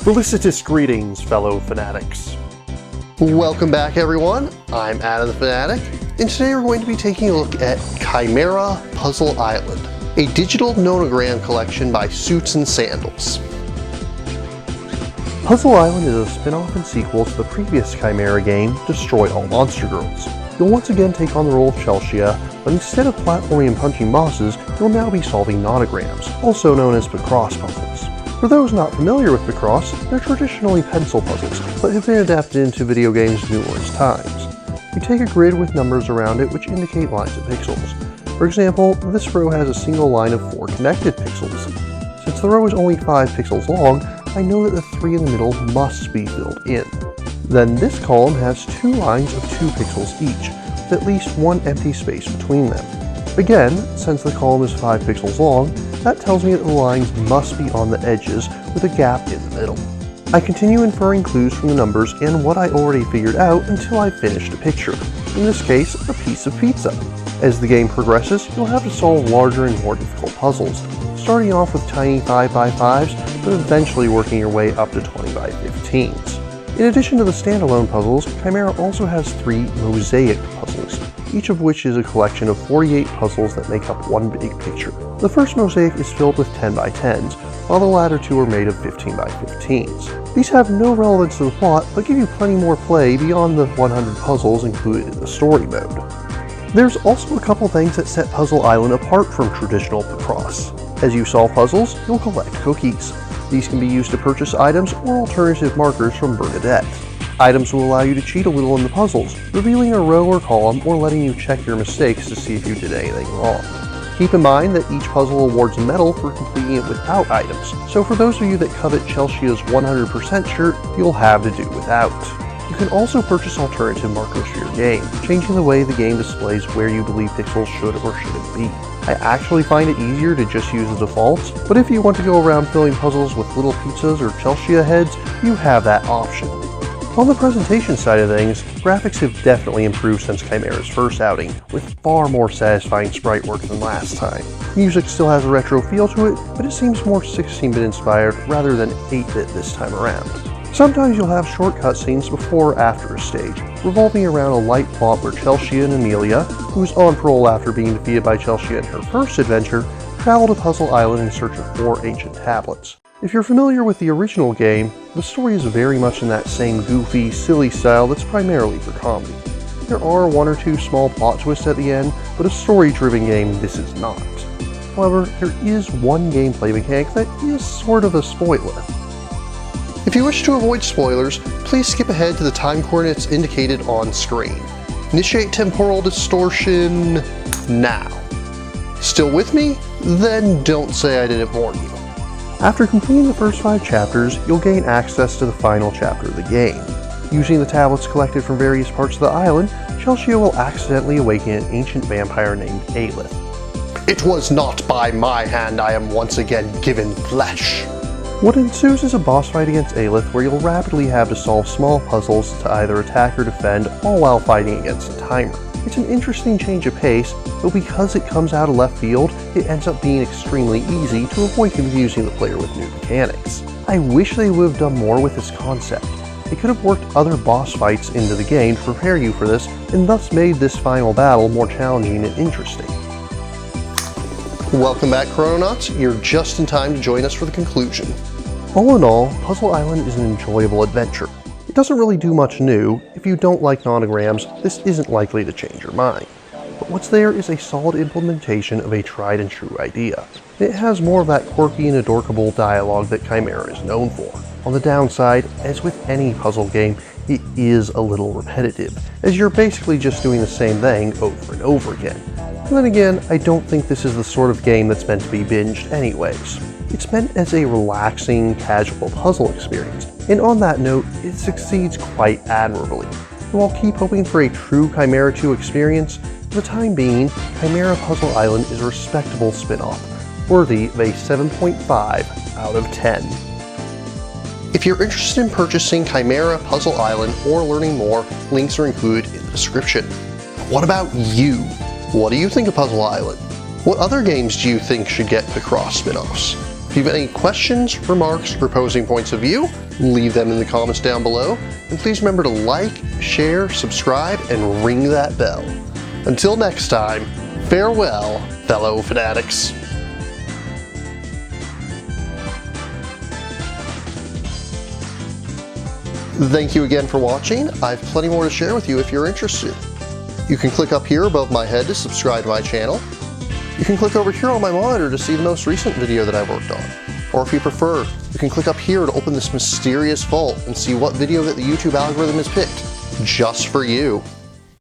Felicitous greetings, fellow Fanatics. Welcome back, everyone. I'm Adam the Fanatic, and today we're going to be taking a look at Khimera Puzzle Island, a digital nonogram collection by Suits and Sandals. Puzzle Island is a spin-off and sequel to the previous Khimera game, Destroy All Monster Girls. You'll once again take on the role of Chelsea, but instead of platforming and punching bosses, you'll now be solving nonograms, also known as picross puzzles. For those not familiar with picross, they're traditionally pencil puzzles, but have been adapted into video games numerous times. You take a grid with numbers around it which indicate lines of pixels. For example, this row has a single line of 4 connected pixels. Since the row is only 5 pixels long, I know that the 3 in the middle must be filled in. Then this column has 2 lines of 2 pixels each, with at least 1 empty space between them. Again, since the column is 5 pixels long, that tells me that the lines must be on the edges with a gap in the middle. I continue inferring clues from the numbers and what I already figured out until I finished a picture, in this case, a piece of pizza. As the game progresses, you'll have to solve larger and more difficult puzzles, starting off with tiny 5x5s, but eventually working your way up to 20x15s. In addition to the standalone puzzles, Khimera also has 3 Mosaic Puzzles, each of which is a collection of 48 puzzles that make up one big picture. The first mosaic is filled with 10x10s, while the latter 2 are made of 15x15s. These have no relevance to the plot, but give you plenty more play beyond the 100 puzzles included in the story mode. There's also a couple things that set Puzzle Island apart from traditional picross. As you solve puzzles, you'll collect cookies. These can be used to purchase items or alternative markers from Bernadette. Items will allow you to cheat a little in the puzzles, revealing a row or column or letting you check your mistakes to see if you did anything wrong. Keep in mind that each puzzle awards a medal for completing it without items, so for those of you that covet Chelsea's 100% shirt, you'll have to do without. You can also purchase alternative markers for your game, changing the way the game displays where you believe pixels should or shouldn't be. I actually find it easier to just use the defaults, but if you want to go around filling puzzles with little pizzas or Chelsea heads, you have that option. On the presentation side of things, graphics have definitely improved since Khimera's first outing, with far more satisfying sprite work than last time. Music still has a retro feel to it, but it seems more 16-bit inspired rather than 8-bit this time around. Sometimes you'll have short cutscenes before or after a stage, revolving around a light plot where Chelsea and Amelia, who's on parole after being defeated by Chelsea in her first adventure, travel to Puzzle Island in search of 4 ancient tablets. If you're familiar with the original game, the story is very much in that same goofy, silly style that's primarily for comedy. There are 1 or 2 small plot twists at the end, but a story-driven game this is not. However, there is one gameplay mechanic that is sort of a spoiler. If you wish to avoid spoilers, please skip ahead to the time coordinates indicated on screen. Initiate temporal distortion now. Still with me? Then don't say I didn't warn you. After completing the first 5 chapters, you'll gain access to the final chapter of the game. Using the tablets collected from various parts of the island, Chelsea will accidentally awaken an ancient vampire named Aelith. It was not by my hand I am once again given flesh. What ensues is a boss fight against Aelith where you'll rapidly have to solve small puzzles to either attack or defend, all while fighting against a timer. It's an interesting change of pace, but because it comes out of left field, it ends up being extremely easy to avoid confusing the player with new mechanics. I wish they would have done more with this concept. They could have worked other boss fights into the game to prepare you for this, and thus made this final battle more challenging and interesting. Welcome back, Chrononauts. You're just in time to join us for the conclusion. All in all, Puzzle Island is an enjoyable adventure. It doesn't really do much new. If you don't like nonograms, this isn't likely to change your mind. But what's there is a solid implementation of a tried and true idea. It has more of that quirky and adorable dialogue that Khimera is known for. On the downside, as with any puzzle game, it is a little repetitive, as you're basically just doing the same thing over and over again. And then again, I don't think this is the sort of game that's meant to be binged anyways. It's meant as a relaxing, casual puzzle experience, and on that note, it succeeds quite admirably. And while keep hoping for a true Khimera 2 experience, for the time being, Khimera Puzzle Island is a respectable spin-off, worthy of a 7.5 out of 10. If you're interested in purchasing Khimera Puzzle Island or learning more, links are included in the description. What about you? What do you think of Puzzle Island? What other games do you think should get picross spin-offs? If you have any questions, remarks, or opposing points of view, Leave them in the comments down below, and please remember to like, share, subscribe, and ring that bell. Until next time, farewell, fellow fanatics. Thank you again for watching. I have plenty more to share with you if you're interested. You can click up here above my head to subscribe to my channel. You can click over here on my monitor to see the most recent video that I worked on. Or if you prefer, you can click up here to open this mysterious vault and see what video that the YouTube algorithm has picked just for you.